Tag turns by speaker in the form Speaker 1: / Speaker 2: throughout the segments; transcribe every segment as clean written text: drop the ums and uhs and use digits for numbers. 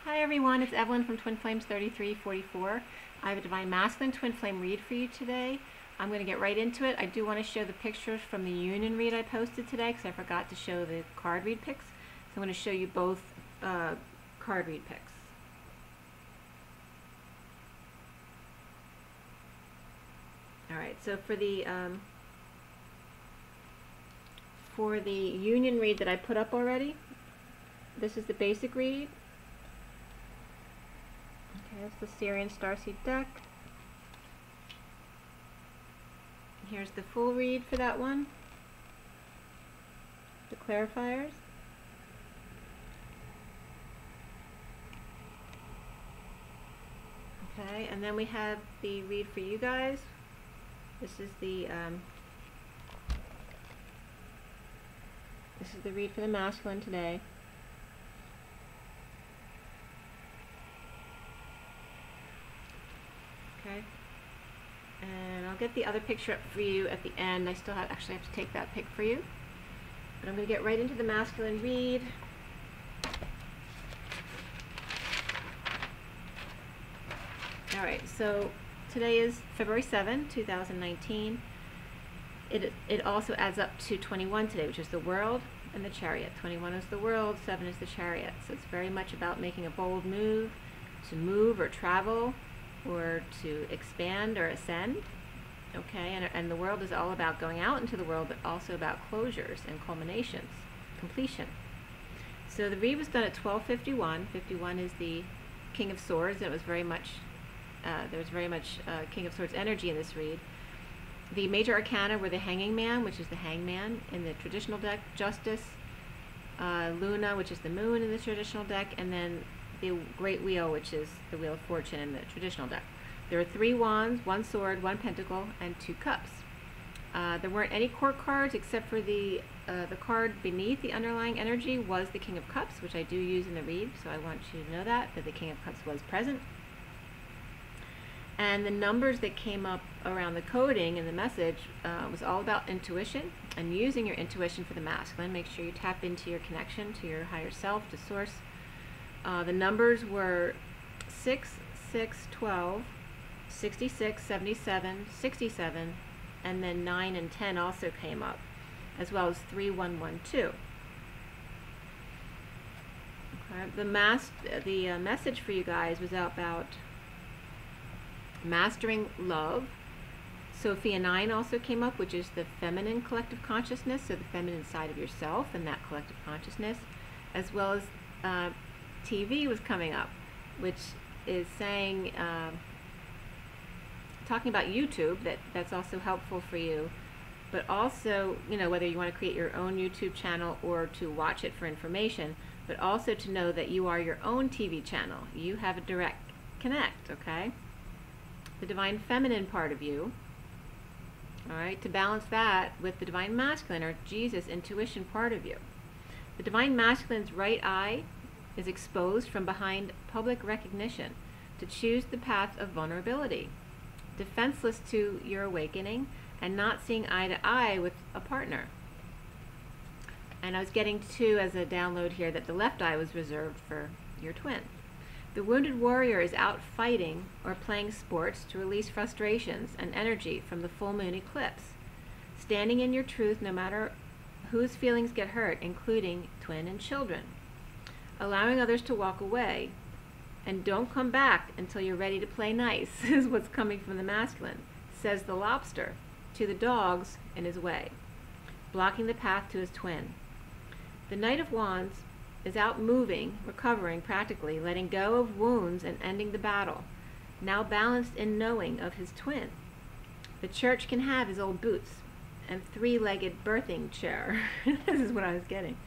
Speaker 1: Hi everyone, it's Evelyn from Twin Flames 3344. I have a Divine Masculine Twin Flame read for you today. I'm going to get right into it. I do want to show the pictures from the Union read I posted today because I forgot to show the card read pics. So I'm going to show you both card read pics. Alright, so for the Union read that I put up already, this is the basic read. Okay, that's the Sirian Starseed deck. Here's the full read for that one. The clarifiers. Okay, and then we have the read for you guys. This is the read for the masculine today. Okay, and I'll get the other picture up for you at the end. I still actually have to take that pic for you, but I'm going to get right into the masculine read. Alright, so today is February 7, 2019. It also adds up to 21 today, which is the World and the Chariot. 21 is the World, 7 is the Chariot. So it's very much about making a bold move, to move or travel, or to expand or ascend. Okay, and the World is all about going out into the world, but also about closures and culminations, completion. So the read was done at 12:51. 51 is the King of Swords, and it was very much there was very much King of Swords energy in this read. The major arcana were the Hanging Man, which is the Hangman in the traditional deck, Justice, Luna, which is the Moon in the traditional deck, and then the Great Wheel, which is the Wheel of Fortune in the traditional deck. There are 3 wands, 1 sword, 1 pentacle, and 2 cups. There weren't any court cards except for the card beneath the underlying energy was the King of Cups, which I do use in the read, so I want you to know that the King of Cups was present. And the numbers that came up around the coding and the message was all about intuition and using your intuition for the masculine. Make sure you tap into your connection to your higher self, to source. The numbers were 6, 6, 12, 66, 77, 67, and then 9 and 10 also came up, as well as 3, 1, 1, 2. Okay. The message for you guys was about mastering love. Sophia 9 also came up, which is the feminine collective consciousness, so the feminine side of yourself and that collective consciousness, as well as TV was coming up, which is saying, talking about YouTube, that's also helpful for you, but also, you know, whether you want to create your own YouTube channel or to watch it for information, but also to know that you are your own TV channel. You have a direct connect, okay? The divine feminine part of you, all right, to balance that with the divine masculine or Jesus intuition part of you. The divine masculine's right eye is exposed from behind public recognition to choose the path of vulnerability, defenseless to your awakening and not seeing eye to eye with a partner. And I was getting to, as a download here, that the left eye was reserved for your twin. The wounded warrior is out fighting or playing sports to release frustrations and energy from the full moon eclipse, standing in your truth no matter whose feelings get hurt, including twin and children. Allowing others to walk away, and don't come back until you're ready to play nice is what's coming from the masculine, says the lobster to the dogs in his way, blocking the path to his twin. The Knight of Wands is out moving, recovering practically, letting go of wounds and ending the battle, now balanced in knowing of his twin. The church can have his old boots and 3-legged birthing chair. This is what I was getting.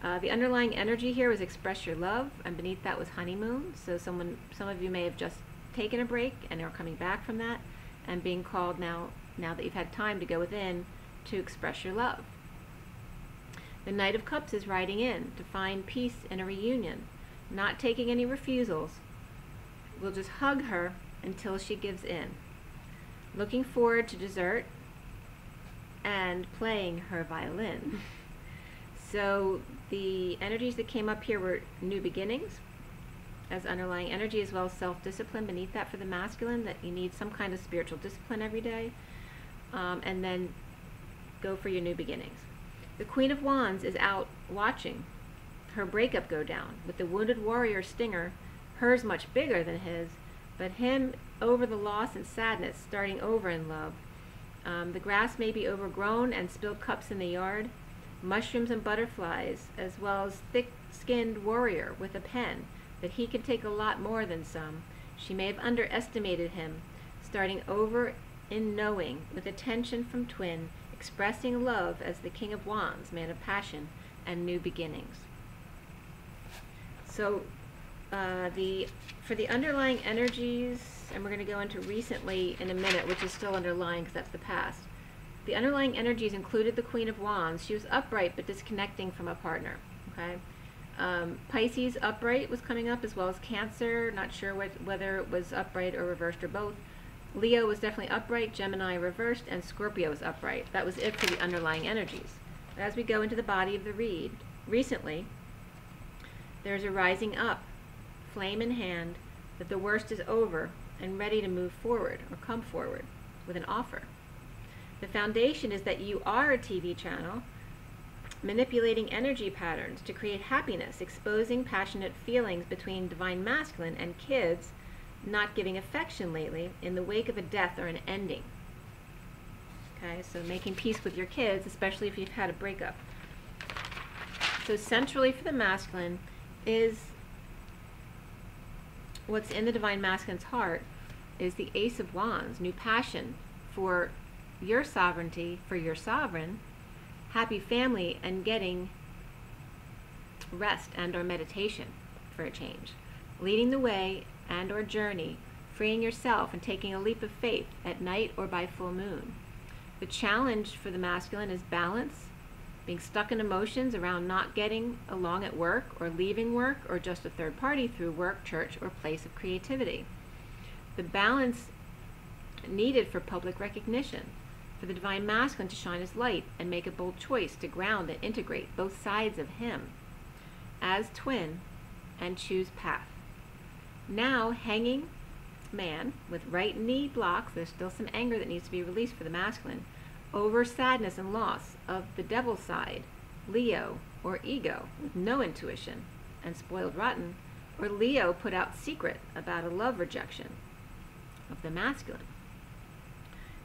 Speaker 1: The underlying energy here was express your love, and beneath that was honeymoon. So some of you may have just taken a break and are coming back from that and being called now that you've had time to go within to express your love. The Knight of Cups is riding in to find peace in a reunion, not taking any refusals. We'll just hug her until she gives in. Looking forward to dessert and playing her violin. So the energies that came up here were new beginnings, as underlying energy, as well as self-discipline beneath that for the masculine, that you need some kind of spiritual discipline every day. And then go for your new beginnings. The Queen of Wands is out watching her breakup go down, with the wounded warrior stinger, hers much bigger than his, but him over the loss and sadness, starting over in love. The grass may be overgrown and spilled cups in the yard, mushrooms and butterflies, as well as thick-skinned warrior with a pen, that he can take a lot more than some. She may have underestimated him, starting over in knowing, with attention from twin, expressing love as the King of Wands, man of passion, and new beginnings. So for the underlying energies, and we're going to go into recently in a minute, which is still underlying because that's the past. The underlying energies included the Queen of Wands. She was upright but disconnecting from a partner. Okay, Pisces upright was coming up, as well as Cancer. Not sure whether it was upright or reversed or both. Leo was definitely upright, Gemini reversed, and Scorpio was upright. That was it for the underlying energies. But as we go into the body of the read, recently, there's a rising up, flame in hand, that the worst is over and ready to move forward or come forward with an offer. The foundation is that you are a TV channel, manipulating energy patterns to create happiness, exposing passionate feelings between divine masculine and kids, not giving affection lately in the wake of a death or an ending. Okay, so making peace with your kids, especially if you've had a breakup. So centrally for the masculine is what's in the divine masculine's heart is the Ace of Wands, new passion for your sovereignty, for your sovereign, happy family, and getting rest and or meditation for a change. Leading the way and or journey, freeing yourself and taking a leap of faith at night or by full moon. The challenge for the masculine is balance, being stuck in emotions around not getting along at work or leaving work or just a third party through work, church, or place of creativity. The balance needed for public recognition, for the divine masculine to shine his light and make a bold choice to ground and integrate both sides of him as twin and choose path. Now, hanging man with right knee blocks, there's still some anger that needs to be released for the masculine, over sadness and loss of the devil side, Leo, or ego, with no intuition, and spoiled rotten, or Leo put out secret about a love rejection of the masculine.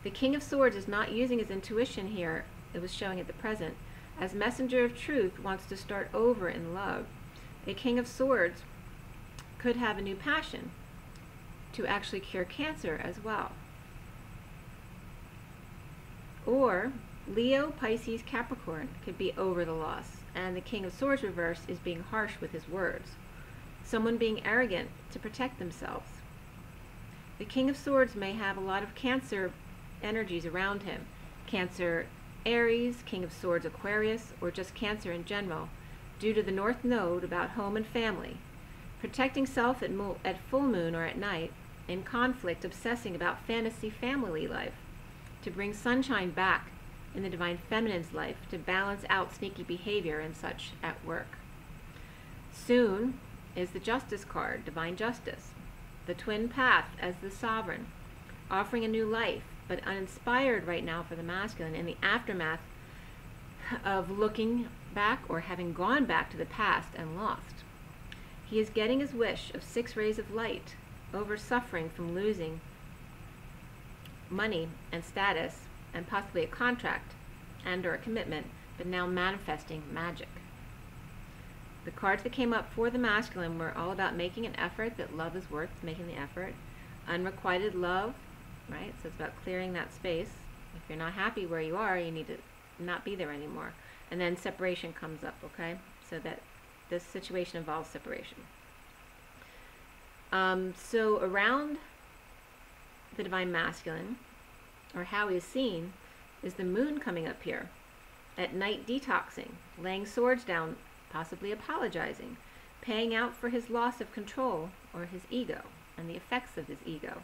Speaker 1: The King of Swords is not using his intuition here, it was showing at the present, as messenger of truth wants to start over in love. A King of Swords could have a new passion to actually cure cancer as well. Or Leo, Pisces, Capricorn could be over the loss, and the King of Swords reverse is being harsh with his words. Someone being arrogant to protect themselves. The King of Swords may have a lot of Cancer energies around him. Cancer Aries, King of Swords Aquarius, or just Cancer in general, due to the North Node about home and family. Protecting self at full moon or at night, in conflict, obsessing about fantasy family life, to bring sunshine back in the divine feminine's life, to balance out sneaky behavior and such at work. Soon is the Justice card, divine justice, the twin path as the sovereign, offering a new life, but uninspired right now for the masculine in the aftermath of looking back or having gone back to the past and lost. He is getting his wish of 6 rays of light over suffering from losing money and status and possibly a contract and or a commitment, but now manifesting magic. The cards that came up for the masculine were all about making an effort, that love is worth making the effort. Unrequited love, right? So it's about clearing that space. If you're not happy where you are, you need to not be there anymore. And then separation comes up, okay? So that this situation involves separation. So around the divine masculine, or how he is seen, is the moon coming up here. At night detoxing, laying swords down, possibly apologizing, paying out for his loss of control or his ego and the effects of his ego.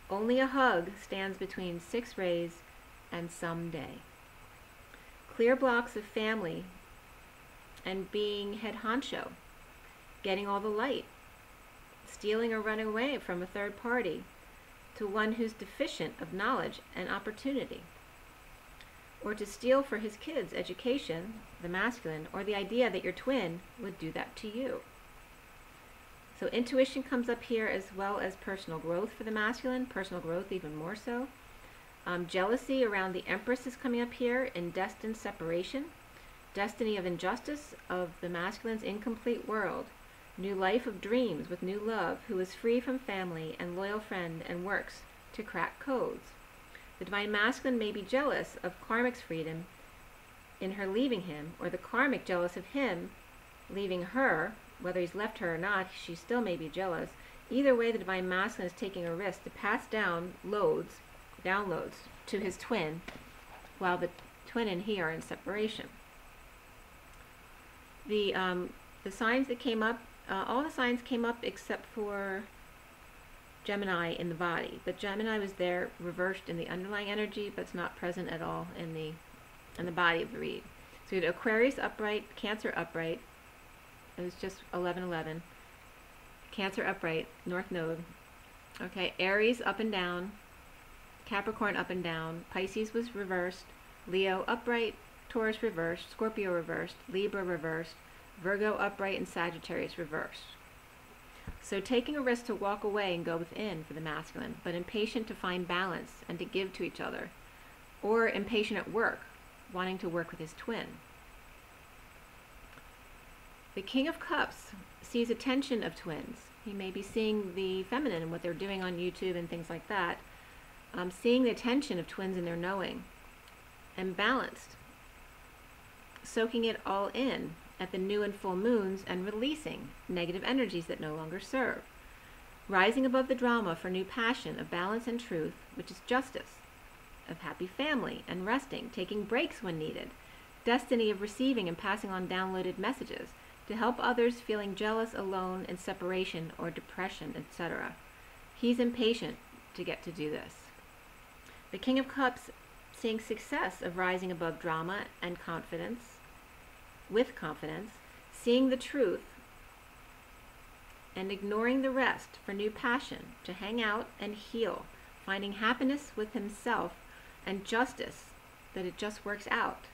Speaker 1: Only a hug stands between 6 rays and someday. Clear blocks of family and being head honcho, getting all the light, stealing or running away from a third party, to one who's deficient of knowledge and opportunity, or to steal for his kids' education, the masculine, or the idea that your twin would do that to you. So intuition comes up here, as well as personal growth for the masculine, personal growth even more so. Jealousy around the Empress is coming up here in destined separation, destiny of injustice of the masculine's incomplete world, new life of dreams with new love, who is free from family and loyal friend and works to crack codes. The divine masculine may be jealous of karmic's freedom in her leaving him, or the karmic jealous of him leaving her. Whether he's left her or not, she still may be jealous. Either way, the divine masculine is taking a risk to pass down downloads to his twin, while the twin and he are in separation. The signs that came up, all the signs came up except for Gemini in the body. But Gemini was there reversed in the underlying energy, but it's not present at all in the body of the read. So you had Aquarius upright, Cancer upright. It was just 11-11. Cancer upright, North Node. Okay, Aries up and down, Capricorn up and down, Pisces was reversed, Leo upright, Taurus reversed, Scorpio reversed, Libra reversed, Virgo upright, and Sagittarius reversed. So taking a risk to walk away and go within for the masculine, but impatient to find balance and to give to each other, or impatient at work, wanting to work with his twin. The King of Cups sees a tension of twins. He may be seeing the feminine and what they're doing on YouTube and things like that, seeing the tension of twins in their knowing, and balanced, soaking it all in at the new and full moons and releasing negative energies that no longer serve, rising above the drama for new passion of balance and truth, which is justice, of happy family and resting, taking breaks when needed, destiny of receiving and passing on downloaded messages to help others feeling jealous, alone, in separation or depression, etc. He's impatient to get to do this. The King of Cups seeing success of rising above drama and confidence, with confidence, seeing the truth and ignoring the rest for new passion to hang out and heal, finding happiness with himself and justice, that it just works out.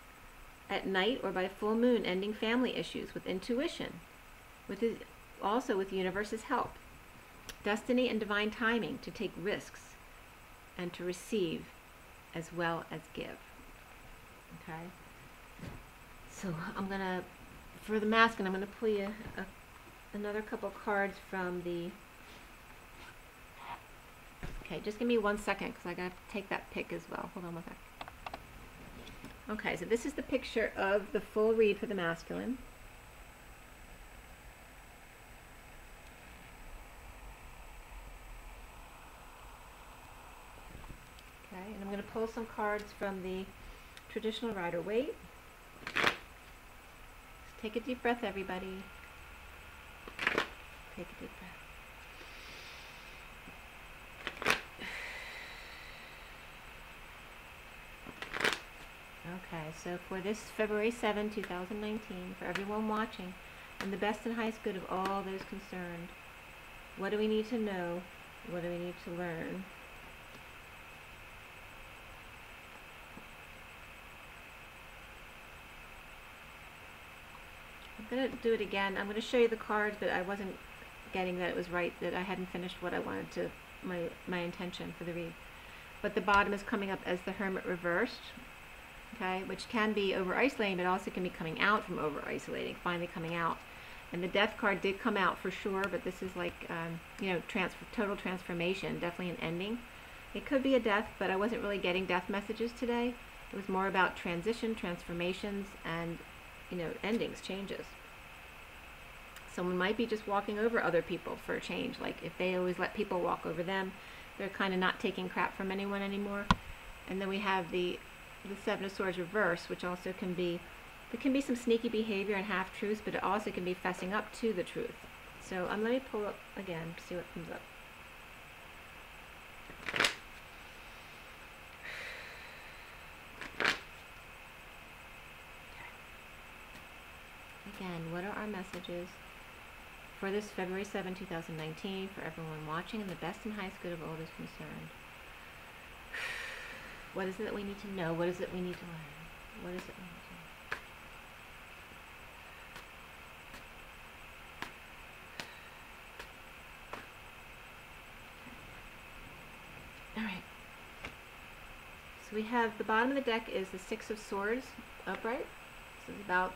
Speaker 1: At night or by full moon, ending family issues with intuition, also with the universe's help. Destiny and divine timing to take risks and to receive as well as give. Okay? So I'm going to, for the masculine, I'm going to pull you another couple cards from the... Okay, just give me 1 second because I got to take that pick as well. Hold on 1 second. Okay, so this is the picture of the full read for the masculine. Okay, and I'm going to pull some cards from the traditional Rider-Waite. Take a deep breath, everybody. Take a deep breath. Okay, so for this February 7, 2019, for everyone watching, and the best and highest good of all those concerned, what do we need to know? What do we need to learn? I'm going to do it again. I'm going to show you the cards, but I wasn't getting that it was right, that I hadn't finished what I wanted to, my intention for the read. But the bottom is coming up as the Hermit reversed. Okay, which can be over-isolating, but also can be coming out from over-isolating, finally coming out. And the Death card did come out for sure, but this is like, you know, total transformation, definitely an ending. It could be a death, but I wasn't really getting death messages today. It was more about transition, transformations, and, you know, endings, changes. Someone might be just walking over other people for a change. Like if they always let people walk over them, they're kind of not taking crap from anyone anymore. And then we have the Seven of Swords reverse, which also can be, there can be some sneaky behavior and half-truths, but it also can be fessing up to the truth. So let me pull up again, see what comes up. Again, what are our messages for this February 7, 2019, for everyone watching, and the best and highest good of all is concerned. What is it that we need to know? What is it we need to learn? What is it we need to know? Alright. So we have the bottom of the deck is the Six of Swords upright. So it's about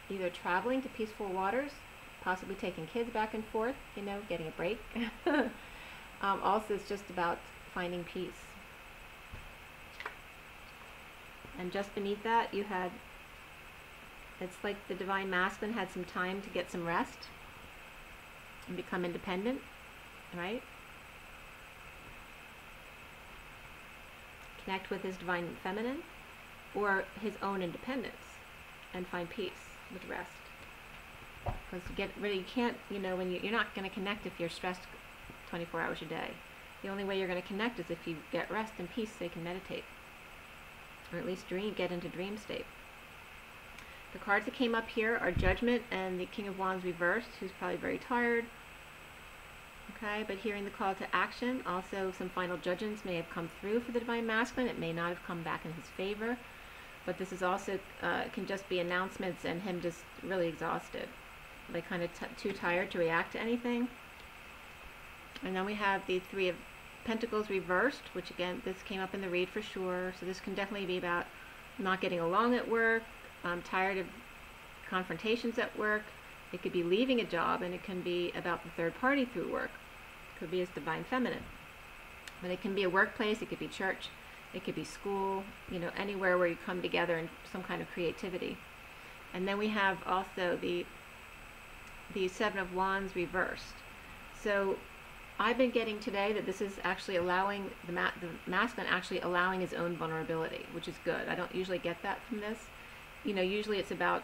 Speaker 1: either traveling to peaceful waters, possibly taking kids back and forth, you know, getting a break. Also, it's just about finding peace. And just beneath that, you had, it's like the Divine Masculine had some time to get some rest and become independent, right? Connect with his Divine Feminine or his own independence and find peace with rest. Because you can't, you know, when you're not going to connect if you're stressed 24 hours a day. The only way you're going to connect is if you get rest and peace so you can meditate. Or at least get into dream state. The cards that came up here are Judgment and the King of Wands reversed, who's probably very tired. Okay, but hearing the call to action, also some final judgments may have come through for the Divine Masculine. It may not have come back in his favor. But this is also, can just be announcements and him just really exhausted. Like kind of too tired to react to anything. And then we have the Three of Pentacles reversed, which again, this came up in the read for sure. So this can definitely be about not getting along at work, tired of confrontations at work. It could be leaving a job, and it can be about the third party through work. It could be his Divine Feminine. But it can be a workplace, it could be church, it could be school, you know, anywhere where you come together in some kind of creativity. And then we have also the Seven of Wands reversed. So I've been getting today that this is actually allowing the masculine actually allowing his own vulnerability, which is good. I don't usually get that from this. You know, usually it's about,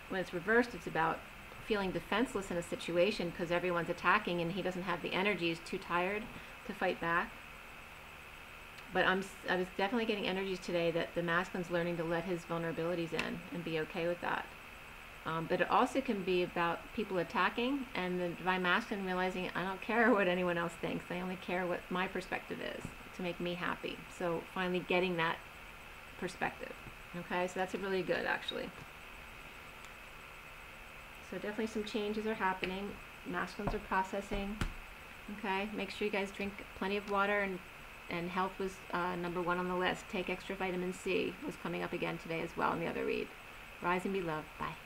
Speaker 1: when it's reversed, it's about feeling defenseless in a situation because everyone's attacking and he doesn't have the energy, he's too tired to fight back. But I was definitely getting energies today that the masculine's learning to let his vulnerabilities in and be okay with that. But it also can be about people attacking and the Divine Masculine realizing, I don't care what anyone else thinks. I only care what my perspective is to make me happy. So finally getting that perspective. Okay, so that's really good actually. So definitely some changes are happening. Masculines are processing. Okay, make sure you guys drink plenty of water, and health was number 1 on the list. Take extra vitamin C was coming up again today as well in the other read. Rise and be loved. Bye.